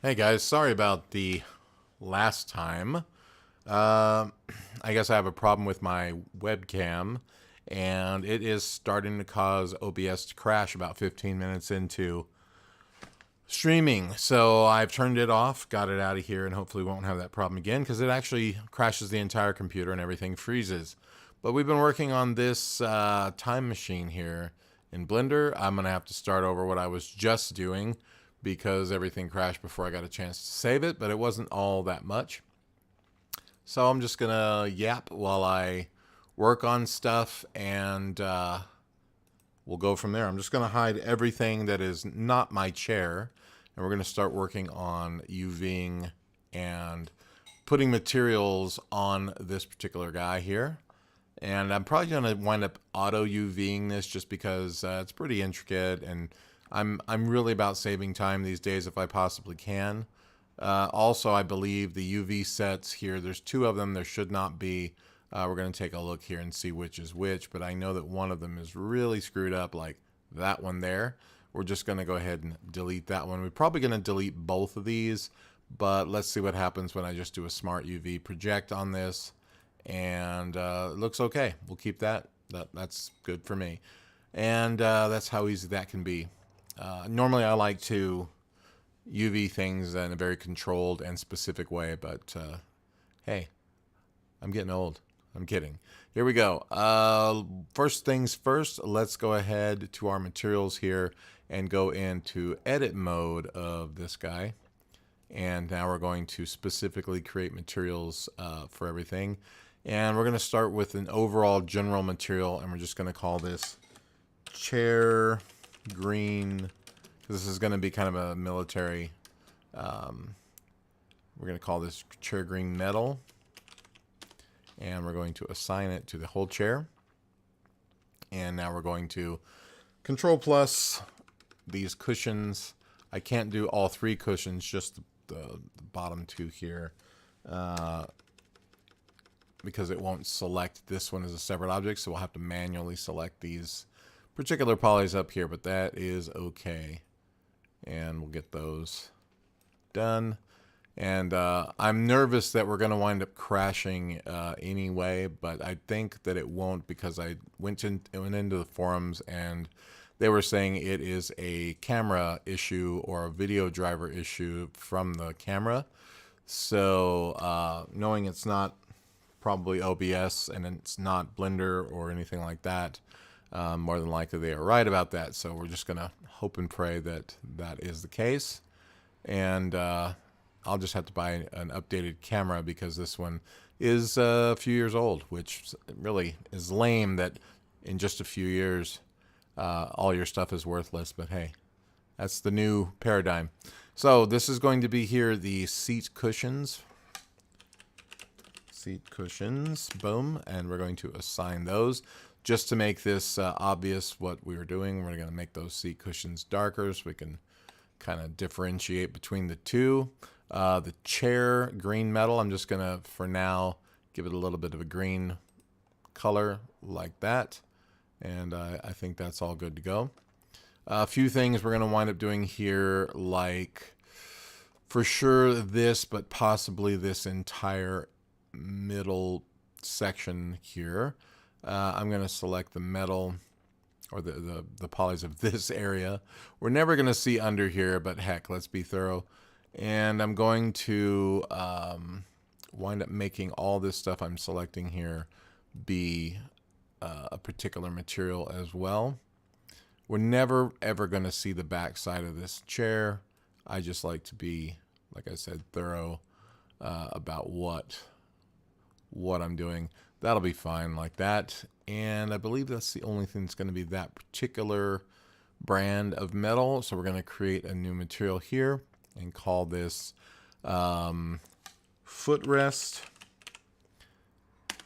Hey guys, sorry about the last time. Uh, I guess I have a problem with my webcam, and it is starting to cause OBS to crash about 15 minutes into streaming. So I've turned it off, got it out of here, and hopefully won't have that problem again because it actually crashes the entire computer and everything freezes. But we've been working on this time machine here in Blender. I'm going to have to start over what I was just doing because everything crashed before I got a chance to save it, but it wasn't all that much. So I'm just going to yap while I work on stuff, and we'll go from there. I'm just going to hide everything that is not my chair, and we're going to start working on UVing and putting materials on this particular guy here. And I'm probably going to wind up auto UVing this just because it's pretty intricate, and I'm really about saving time these days if I possibly can. Also, I believe the UV sets here, there's two of them. There should not be. We're going to take a look here and see which is which, but I know that one of them is really screwed up, like that one there. We're just going to go ahead and delete that one. We're probably going to delete both of these, but let's see what happens when I just do a smart UV project on this. And it looks okay. We'll keep that. That's good for me. And that's how easy that can be. Normally I like to UV things in a very controlled and specific way, but hey, I'm getting old. I'm kidding. Here we go. First things first, let's go ahead to our materials here and go into edit mode of this guy. And now we're going to specifically create materials for everything. And we're going to start with an overall general material, and we're just going to call this chair green. This is going to be kind of a military. We're going to call this chair green metal, and we're going to assign it to the whole chair. And now we're going to Control plus these cushions. I can't do all three cushions, just the bottom two here. Because it won't select this one as a separate object, so we'll have to manually select these particular polys up here, but that is okay. And we'll get those done. And I'm nervous that we're going to wind up crashing anyway, but I think that it won't because I went into the forums and they were saying it is a camera issue or a video driver issue from the camera. So knowing it's not probably OBS and it's not Blender or anything like that, more than likely they are right about that. So we're just gonna hope and pray that that is the case, and I'll just have to buy an updated camera because this one is a few years old, which really is lame that in just a few years all your stuff is worthless. But hey, that's the new paradigm. So this is going to be here the seat cushions. Seat cushions, boom, and we're going to assign those just to make this obvious what we were doing. We're going to make those seat cushions darker so we can kind of differentiate between the two. The chair green metal, I'm just going to for now give it a little bit of a green color like that, and I think that's all good to go. A few things we're going to wind up doing here, like for sure this, but possibly this entire middle section here. I'm going to select the metal or the polys of this area. We're never going to see under here, but heck, let's be thorough. And I'm going to wind up making all this stuff I'm selecting here be a particular material as well. We're never ever going to see the back side of this chair. I just like to be, like I said, thorough about what I'm doing. That'll be fine like that. And I believe that's the only thing that's going to be that particular brand of metal. So we're going to create a new material here and call this footrest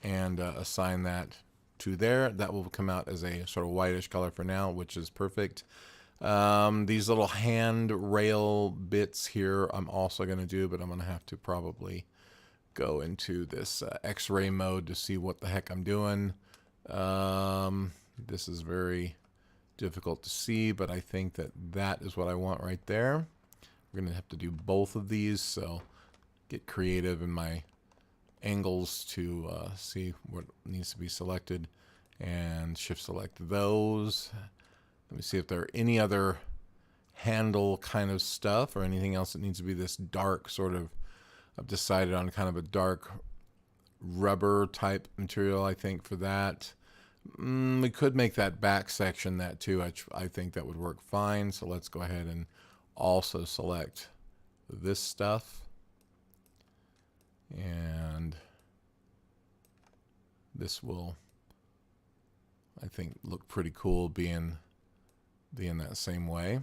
and assign that to there. That will come out as a sort of whitish color for now, which is perfect. These little hand rail bits here I'm also going to do, but I'm going to have to probably go into this X-ray mode to see what the heck I'm doing. This is very difficult to see, but I think that that is what I want right there. We're going to have to do both of these, so get creative in my angles to see what needs to be selected, and shift select those. Let me see if there are any other handle kind of stuff or anything else that needs to be this dark sort of. I've decided on kind of a dark rubber type material, I think, for that. We could make that back section that too. I think that would work fine. So let's go ahead and also select this stuff. And this will, I think, look pretty cool being that same way.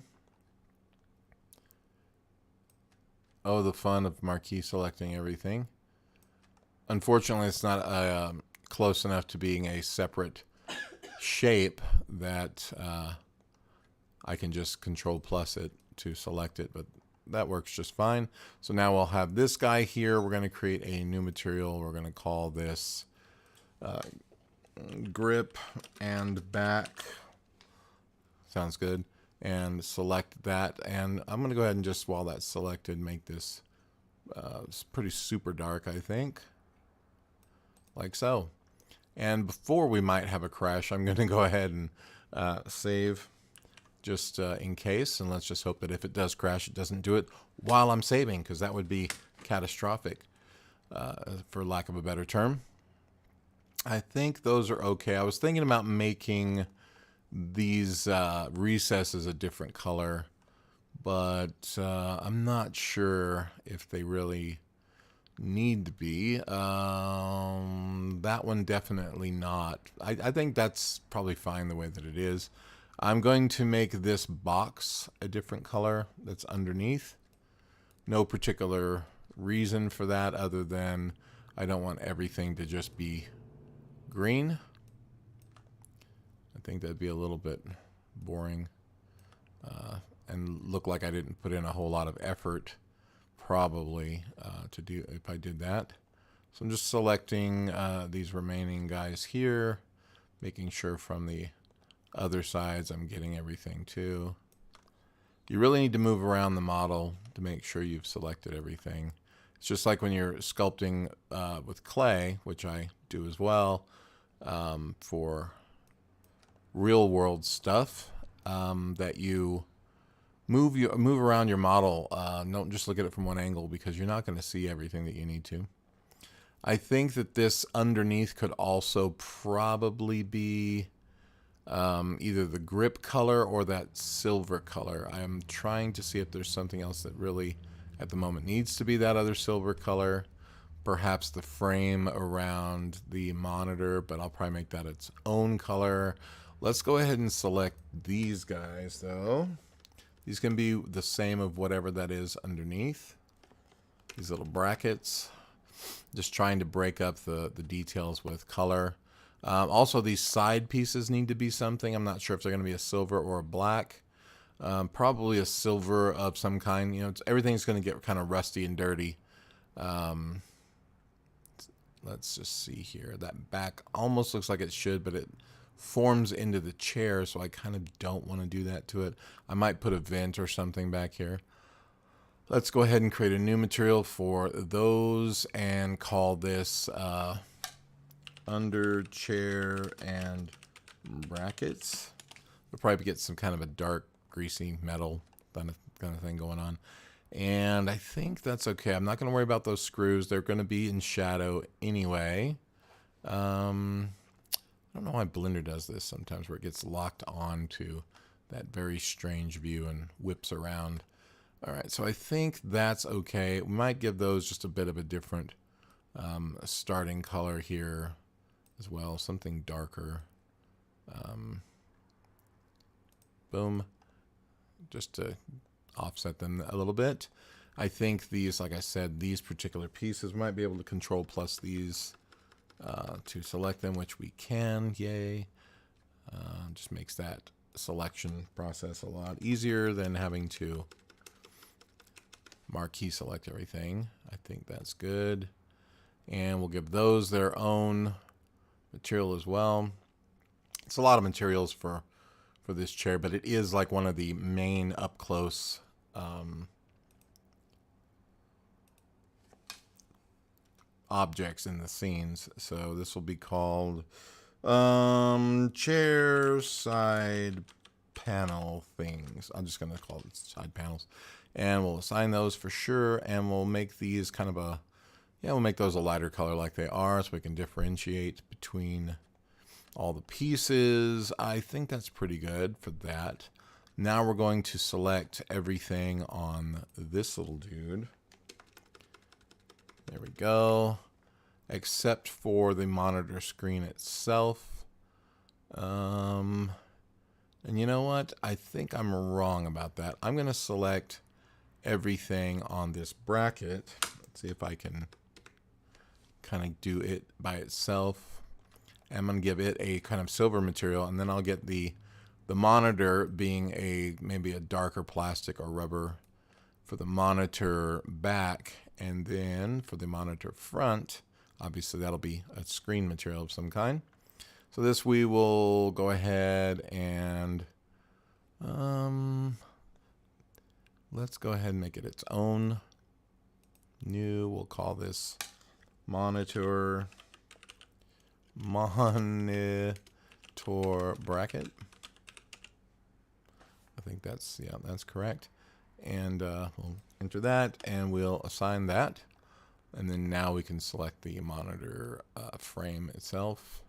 Oh, the fun of marquee selecting everything. Unfortunately, it's not close enough to being a separate shape that I can just Control plus it to select it, but that works just fine. So now we'll have this guy here. We're going to create a new material. We're going to call this grip and back. Sounds good. And select that. And I'm going to go ahead and just, while that's selected, make this pretty super dark, I think. Like so. And before we might have a crash, I'm going to go ahead and save just in case. And let's just hope that if it does crash, it doesn't do it while I'm saving, because that would be catastrophic, for lack of a better term. I think those are okay. I was thinking about making these recesses a different color, but I'm not sure if they really need to be. That one definitely not. I think that's probably fine the way that it is. I'm going to make this box a different color that's underneath. No particular reason for that other than I don't want everything to just be green. I think that'd be a little bit boring and look like I didn't put in a whole lot of effort probably to do if I did that. So I'm just selecting these remaining guys here, making sure from the other sides I'm getting everything too. You really need to move around the model to make sure you've selected everything. It's just like when you're sculpting with clay, which I do as well, for real world stuff, that you move around your model. Don't just look at it from one angle, because you're not going to see everything that you need to. I think that this underneath could also probably be either the grip color or that silver color. I'm trying to see if there's something else that really at the moment needs to be that other silver color. Perhaps the frame around the monitor, but I'll probably make that its own color. Let's go ahead and select these guys though. These can be the same of whatever that is underneath. These little brackets. Just trying to break up the details with color. Also, these side pieces need to be something. I'm not sure if they're going to be a silver or a black. Probably a silver of some kind. You know, everything's going to get kind of rusty and dirty. Let's just see here. That back almost looks like it should, but it forms into the chair, so I kind of don't want to do that to it. I might put a vent or something back here. Let's go ahead and create a new material for those and call this under chair and brackets. We'll probably get some kind of a dark, greasy metal kind of thing going on. And I think that's okay. I'm not going to worry about those screws. They're going to be in shadow anyway. I don't know why Blender does this sometimes, where it gets locked on to that very strange view and whips around. All right, so I think that's okay. We might give those just a bit of a different starting color here as well, something darker. Boom, just to offset them a little bit. I think these, like I said, these particular pieces, we might be able to Control plus these to select them, which we can. Yay. Just makes that selection process a lot easier than having to marquee select everything. I think that's good. And we'll give those their own material as well. It's a lot of materials for this chair, but it is like one of the main up close objects in the scenes. So this will be called chair side panel things. I'm just going to call it side panels. And we'll assign those for sure. And we'll make these kind of a, we'll make those a lighter color like they are so we can differentiate between all the pieces. I think that's pretty good for that. Now we're going to select everything on this little dude. There we go. Except for the monitor screen itself. And you know what? I think I'm wrong about that. I'm going to select everything on this bracket. Let's see if I can kind of do it by itself. I'm going to give it a kind of silver material, and then I'll get the monitor being maybe a darker plastic or rubber for the monitor back, and then for the monitor front, obviously that'll be a screen material of some kind. So this we will go ahead and let's go ahead and make it its own new. We'll call this monitor bracket. I think that's correct. And we'll enter that, and we'll assign that. And then now we can select the monitor frame itself.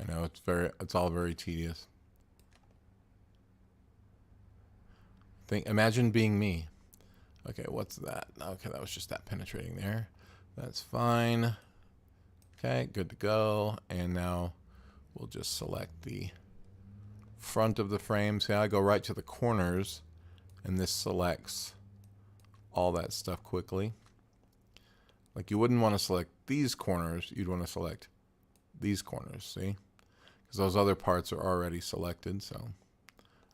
I know it's all very tedious. Imagine being me. Okay, what's that? Okay, that was just that penetrating there. That's fine. Okay, good to go. And now we'll just select the front of the frame. See, I go right to the corners, and this selects all that stuff quickly. Like, you wouldn't want to select these corners. You'd want to select these corners, see? Because those other parts are already selected. So,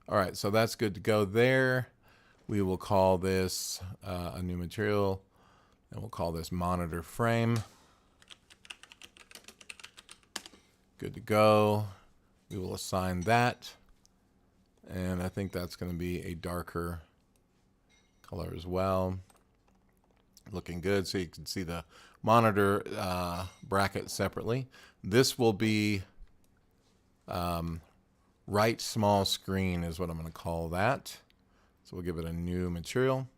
all right, so that's good to go there. We will call this a new material, and we'll call this monitor frame. Good to go. We will assign that, and I think that's going to be a darker color as well. Looking good. So you can see the monitor bracket separately. This will be right small screen is what I'm going to call that. So we'll give it a new material.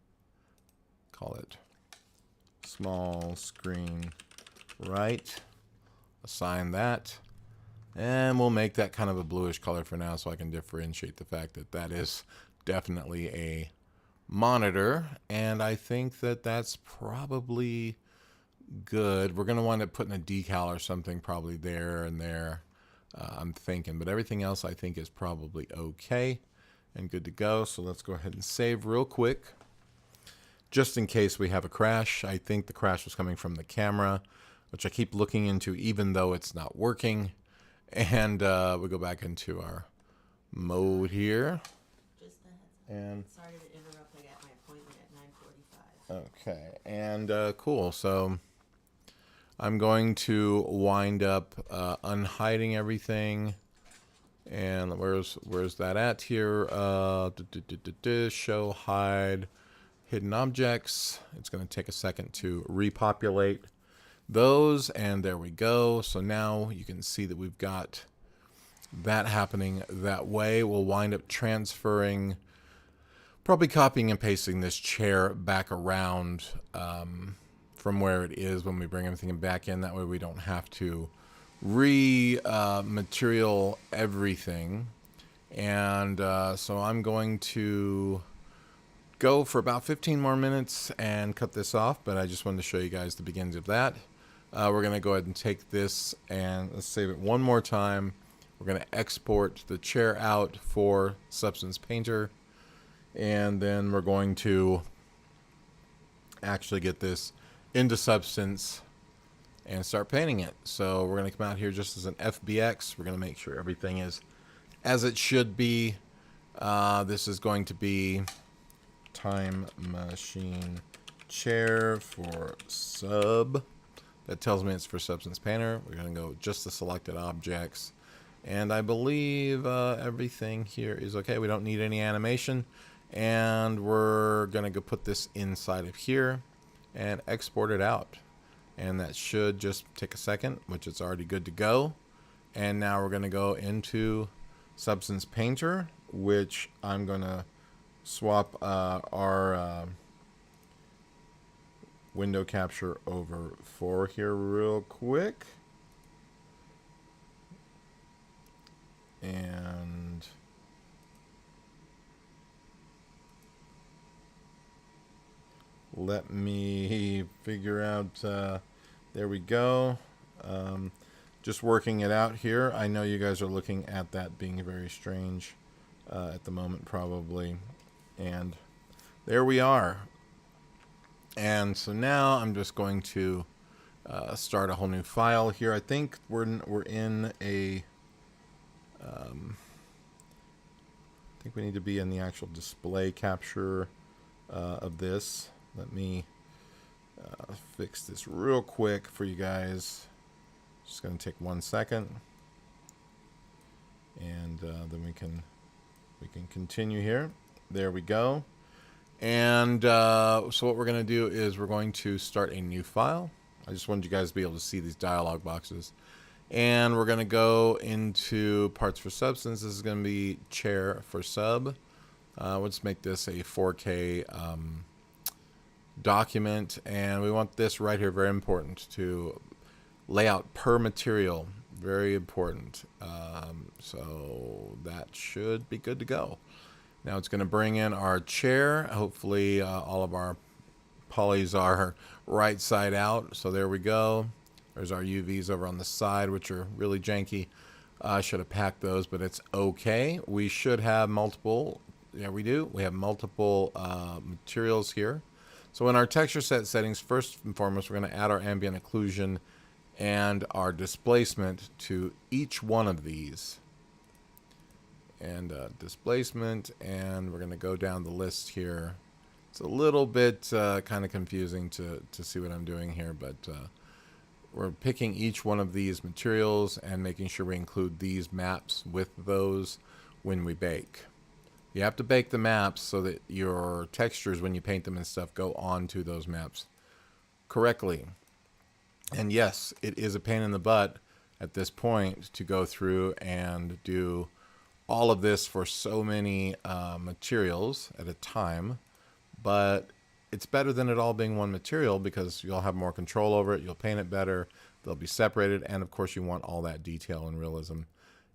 Call it small screen right. Assign that. And we'll make that kind of a bluish color for now so I can differentiate the fact that that is definitely a monitor. And I think that that's probably good. We're going to wind up putting a decal or something probably there and there, I'm thinking. But everything else I think is probably okay and good to go. So let's go ahead and save real quick. Just in case we have a crash. I think the crash was coming from the camera, which I keep looking into even though it's not working. And we go back into our mode here. Just a heads up. And sorry to interrupt. I got my appointment at 9:45. okay, and cool. So I'm going to wind up unhiding everything. And where's that at here? Show hide hidden objects. It's going to take a second to repopulate those, and there we go. So now you can see that we've got that happening that way. We'll wind up transferring, probably copying and pasting this chair back around from where it is when we bring everything back in. That way we don't have to material everything. And so I'm going to go for about 15 more minutes and cut this off, but I just wanted to show you guys the beginnings of that. We're going to go ahead and take this and let's save it one more time. We're going to export the chair out for Substance Painter, and then we're going to actually get this into Substance and start painting it. So we're going to come out here just as an FBX. We're going to make sure everything is as it should be. This is going to be Time Machine Chair for sub. That tells me it's for Substance Painter. We're going to go just the selected objects. And I believe everything here is okay. We don't need any animation. And we're going to go put this inside of here and export it out. And that should just take a second, which it's already good to go. And now we're going to go into Substance Painter, which I'm going to swap our window capture over for here real quick. And let me figure out, there we go. Just working it out here. I know you guys are looking at that being very strange at the moment probably. And there we are. And so now I'm just going to start a whole new file here. I think we're in a, I think we need to be in the actual display capture of this. Let me fix this real quick for you guys. Just going to take 1 second, and then we can continue here. There we go. And so what we're going to do is we're going to start a new file. I just wanted you guys to be able to see these dialog boxes. And we're going to go into parts for substance. This is going to be chair for sub. Let's make this a 4K document. And we want this right here, very important, to layout per material. Very important. So that should be good to go. Now it's going to bring in our chair. Hopefully all of our polys are right side out. So there we go. There's our UVs over on the side, which are really janky. I should have packed those, but it's okay. We should have multiple. Yeah, we do. We have multiple materials here. So in our texture set settings, first and foremost, we're going to add our ambient occlusion and our displacement to each one of these. And displacement, and we're going to go down the list here. It's a little bit kind of confusing to see what I'm doing here, but we're picking each one of these materials and making sure we include these maps with those when we bake. You have to bake the maps so that your textures, when you paint them and stuff, go onto those maps correctly. And yes, it is a pain in the butt at this point to go through and do all of this for so many materials at a time, but it's better than it all being one material because you'll have more control over it, you'll paint it better, they'll be separated, and of course you want all that detail and realism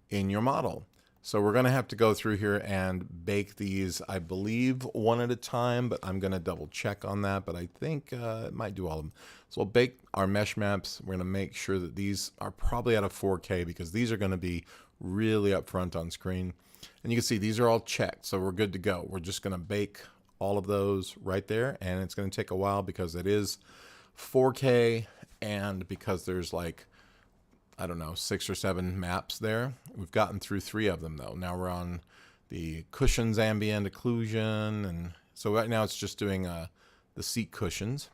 in your model. So we're going to have to go through here and bake these, I believe, one at a time, but I'm going to double check on that, but I think it might do all of them. So we'll bake our mesh maps. We're going to make sure that these are probably out of 4K because these are going to be really up front on screen. And you can see these are all checked, so we're good to go. We're just going to bake all of those right there, and it's going to take a while because it is 4K and because there's like, I don't know, 6 or 7 maps there. We've gotten through 3 of them though. Now we're on the cushions ambient occlusion, and so right now it's just doing the seat cushions.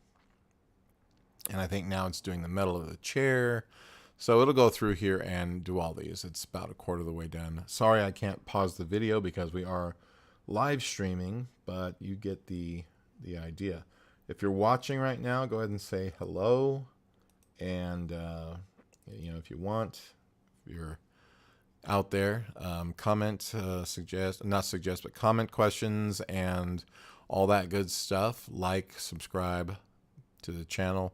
And I think now it's doing the metal of the chair. So it'll go through here and do all these. It's about a quarter of the way done. Sorry I can't pause the video because we are live streaming, but you get the idea. If you're watching right now, go ahead and say hello. And, you know, if you want, if you're out there, comment, but comment questions and all that good stuff. Like, subscribe to the channel.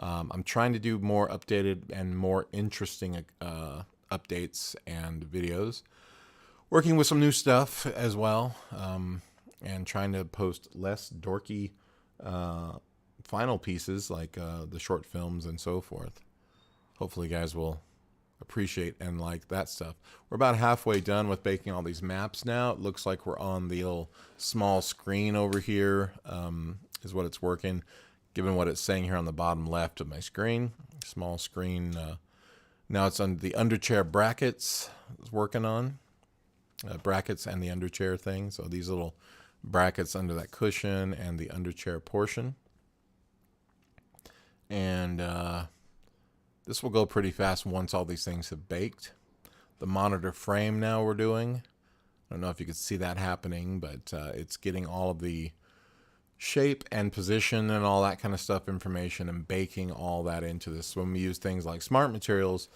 I'm trying to do more updated and more interesting updates and videos. Working with some new stuff as well, and trying to post less dorky final pieces like the short films and so forth. Hopefully you guys will appreciate and like that stuff. We're about halfway done with baking all these maps now. It looks like we're on the little small screen over here, is what it's working. Given what it's saying here on the bottom left of my screen, small screen. Now it's on the underchair brackets. It's working on brackets and the underchair thing. So these little brackets under that cushion and the underchair portion. And this will go pretty fast once all these things have baked. The monitor frame now we're doing. I don't know if you could see that happening, but it's getting all of the shape and position and all that kind of stuff information and baking all that into this. When we use things like smart materials,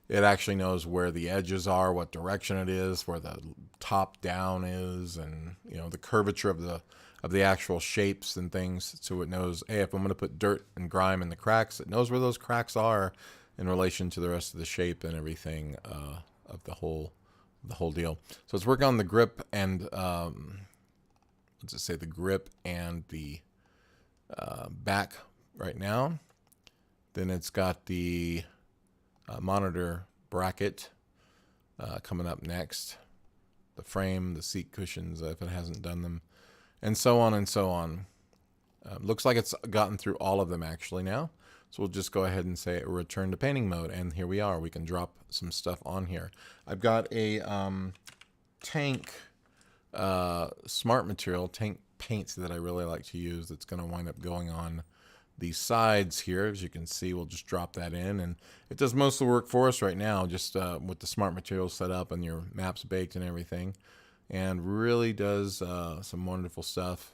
it actually knows where the edges are, what direction it is, where the top down is, and the curvature of the actual shapes and things. So it knows, hey, if I'm going to put dirt and grime in the cracks, it knows where those cracks are in relation to the rest of the shape and everything of the whole deal. So it's working on the grip and let's just say the grip and the back right now. Then it's got the monitor bracket coming up next, the frame, the seat cushions if it hasn't done them, and so on and so on. Looks like it's gotten through all of them actually now. So we'll just go ahead and say return to painting mode, and here we are. We can drop some stuff on here. I've got a tank smart material, tank paints that I really like to use that's going to wind up going on the sides here. As you can see, we'll just drop that in, and it does most of the work for us right now, just with the smart materials set up and your maps baked and everything, and really does some wonderful stuff.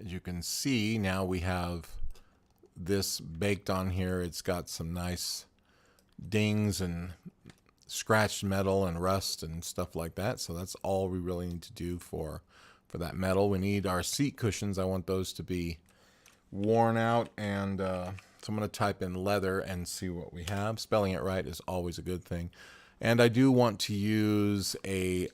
As you can see, now we have this baked on here. It's got some nice dings and scratched metal and rust and stuff like that. So that's all we really need to do for that metal. We need our seat cushions. I want those to be worn out, and so I'm going to type in leather and see what we have. Spelling it right is always a good thing. And I do want to use a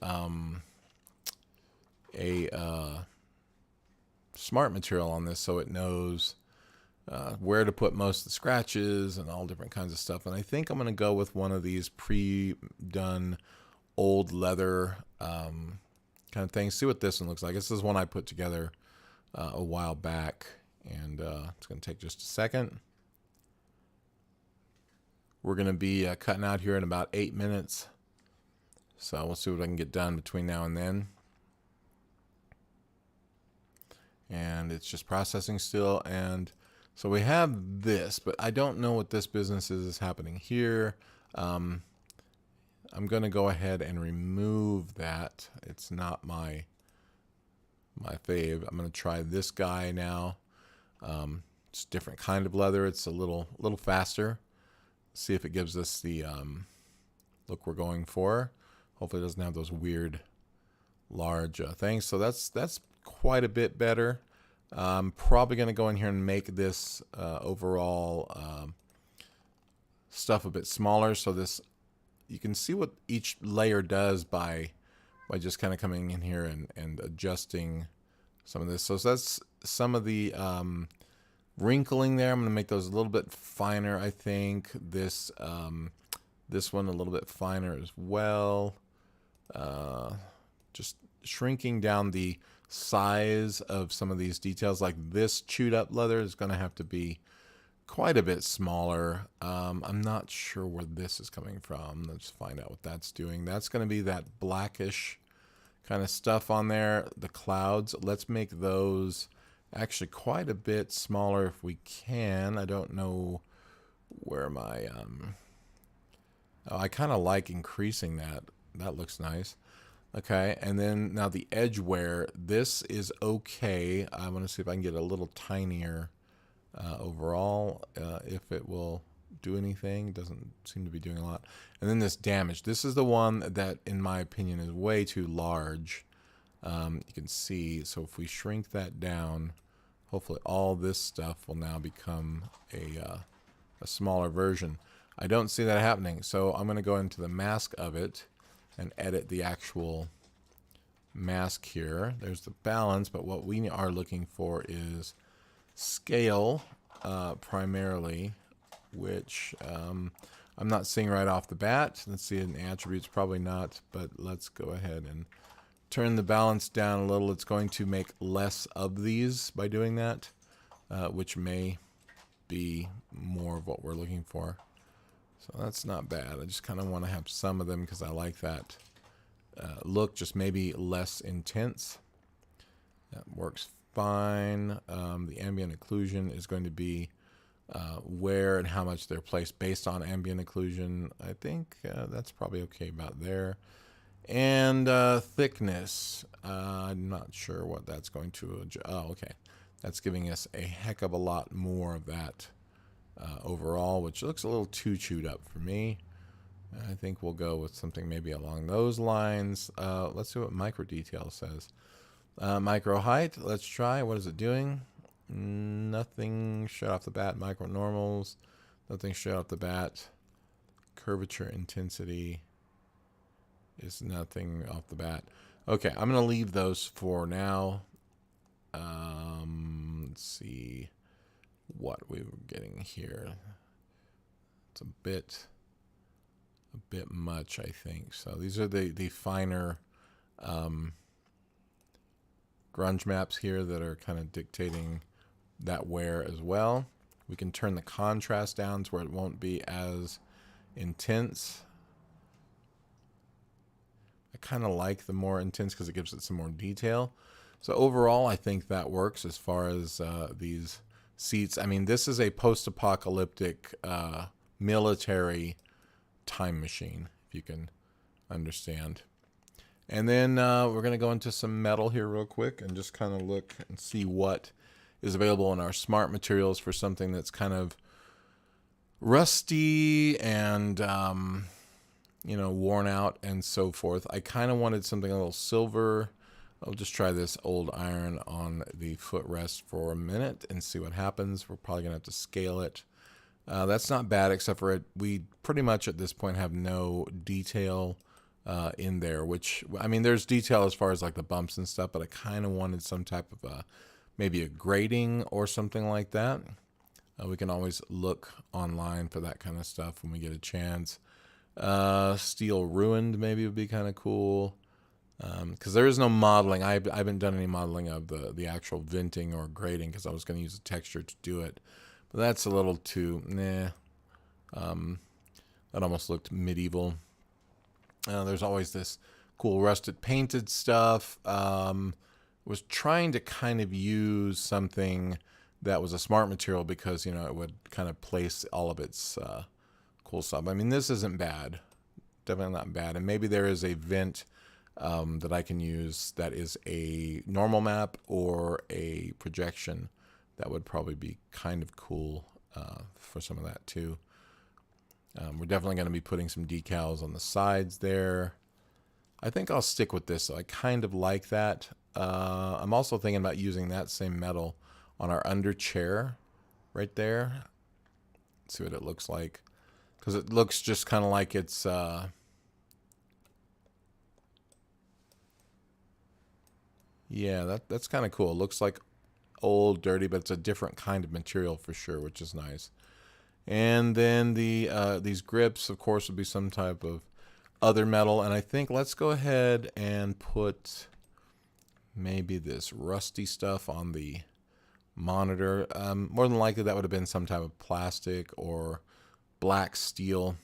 smart material on this so it knows where to put most of the scratches and all different kinds of stuff. And I think I'm going to go with one of these pre-done old leather kind of things. See what this one looks like. This is one I put together a while back, and it's going to take just a second. We're going to be cutting out here in about 8 minutes. So we'll see what I can get done between now and then. And it's just processing still. And so we have this, but I don't know what this business is happening here. I'm going to go ahead and remove that. It's not my fave. I'm going to try this guy now. It's a different kind of leather. It's a little faster. See if it gives us the look we're going for. Hopefully it doesn't have those weird large things. So that's quite a bit better. I'm probably going to go in here and make this overall stuff a bit smaller, so this you can see what each layer does by just kind of coming in here and adjusting some of this. So that's some of the wrinkling there. I'm going to make those a little bit finer. I think this one a little bit finer as well. Just shrinking down the size of some of these details, like this chewed up leather is going to have to be quite a bit smaller. I'm not sure where this is coming from. Let's find out what that's doing. That's going to be that blackish kind of stuff on there. The clouds, let's make those actually quite a bit smaller if we can. I don't know where my oh, I kind of like increasing that. That looks nice. Okay, and then now the edge wear, this is okay. I want to see if I can get a little tinier overall, if it will do anything. It doesn't seem to be doing a lot. And then this damage. This is the one that, in my opinion, is way too large. You can see, so if we shrink that down, hopefully all this stuff will now become a smaller version. I don't see that happening, so I'm going to go into the mask of it and edit the actual mask here. There's the balance, but what we are looking for is scale primarily, which I'm not seeing right off the bat. Let's see in attributes, probably not, but let's go ahead and turn the balance down a little. It's going to make less of these by doing that, which may be more of what we're looking for. So that's not bad. I just kind of want to have some of them because I like that look, just maybe less intense. That works fine. The ambient occlusion is going to be where and how much they're placed based on ambient occlusion. I think that's probably okay about there. And thickness, I'm not sure what that's going to adjust. Oh, okay. That's giving us a heck of a lot more of that overall, which looks a little too chewed up for me. I think we'll go with something maybe along those lines. Let's see what micro detail says. Micro height, let's try. What is it doing? Nothing straight off the bat. Micro normals, nothing straight off the bat. Curvature intensity is nothing off the bat. Okay, I'm going to leave those for now. Let's see what we were getting here. It's a bit much, I think. So these are the finer grunge maps here that are kind of dictating that wear as well. We can turn the contrast down to where it won't be as intense. I kind of like the more intense because it gives it some more detail. So overall, I think that works as far as these seats. I mean, this is a post-apocalyptic military time machine, if you can understand. And then we're going to go into some metal here real quick and just kind of look and see what is available in our smart materials for something that's kind of rusty and worn out and so forth. I kind of wanted something a little silver. I'll just try this old iron on the footrest for a minute and see what happens. We're probably going to have to scale it. That's not bad, except for we pretty much at this point have no detail in there, which, I mean, there's detail as far as like the bumps and stuff, but I kind of wanted some type of maybe a grating or something like that. We can always look online for that kind of stuff when we get a chance. Steel ruined maybe would be kind of cool, because there is no modeling. I haven't done any modeling of the actual venting or grating because I was going to use a texture to do it, but that's a little too that almost looked medieval. There's always this cool rusted painted stuff. Was trying to kind of use something that was a smart material because, it would kind of place all of its cool stuff. I mean, this isn't bad. Definitely not bad. And maybe there is a vent that I can use that is a normal map or a projection. That would probably be kind of cool for some of that too. We're definitely going to be putting some decals on the sides there. I think I'll stick with this. So I kind of like that. I'm also thinking about using that same metal on our under chair right there. Let's see what it looks like. Because it looks just kind of like it's... yeah, that's kind of cool. It looks like old, dirty, but it's a different kind of material for sure, which is nice. And then these grips, of course, would be some type of other metal. And I think let's go ahead and put maybe this rusty stuff on the monitor. More than likely that would have been some type of plastic or black steel,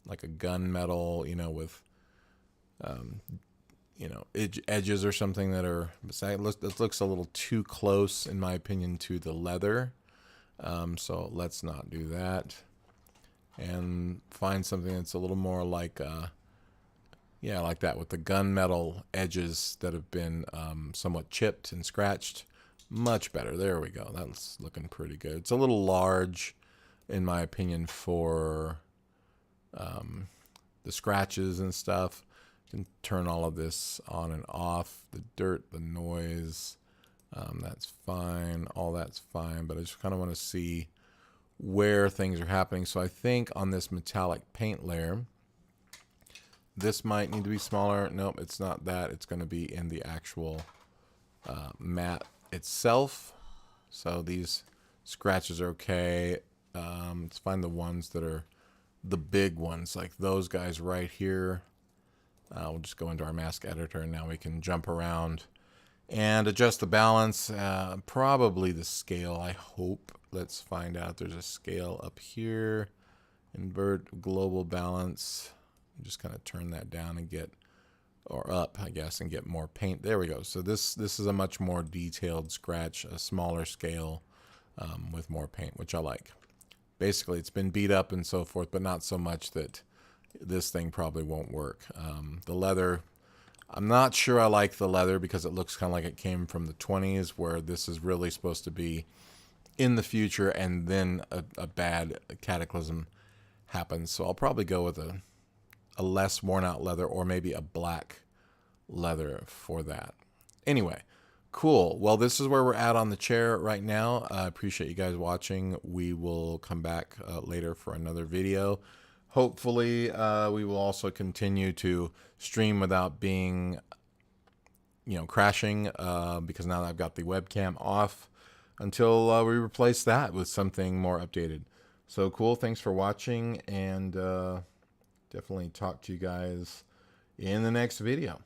like a gunmetal, with edges or something that are... It looks a little too close, in my opinion, to the leather. So let's not do that. And find something that's a little more like... like that, with the gunmetal edges that have been somewhat chipped and scratched. Much better. There we go. That's looking pretty good. It's a little large, in my opinion, for the scratches and stuff. You can turn all of this on and off. The dirt, the noise, that's fine. All that's fine. But I just kind of want to see where things are happening. So I think on this metallic paint layer, this might need to be smaller. Nope, it's not that. It's going to be in the actual mat itself. So these scratches are okay. Let's find the ones that are the big ones, like those guys right here. We'll just go into our mask editor, and now we can jump around and adjust the balance. Probably the scale, I hope. Let's find out. There's a scale up here. Invert global balance. Just kind of turn that down and get, or up, I guess, and get more paint. There we go. So this is a much more detailed scratch, a smaller scale with more paint, which I like. Basically, it's been beat up and so forth, but not so much that, this thing probably won't work. The leather, I'm not sure I like the leather because it looks kind of like it came from the 20s, where this is really supposed to be in the future, and then a bad cataclysm happens. So I'll probably go with a less worn out leather, or maybe a black leather for that. Anyway, cool. Well, this is where we're at on the chair right now. I appreciate you guys watching. We will come back later for another video. Hopefully, we will also continue to stream without being, crashing, because now that I've got the webcam off, until we replace that with something more updated. So cool. Thanks for watching, and definitely talk to you guys in the next video.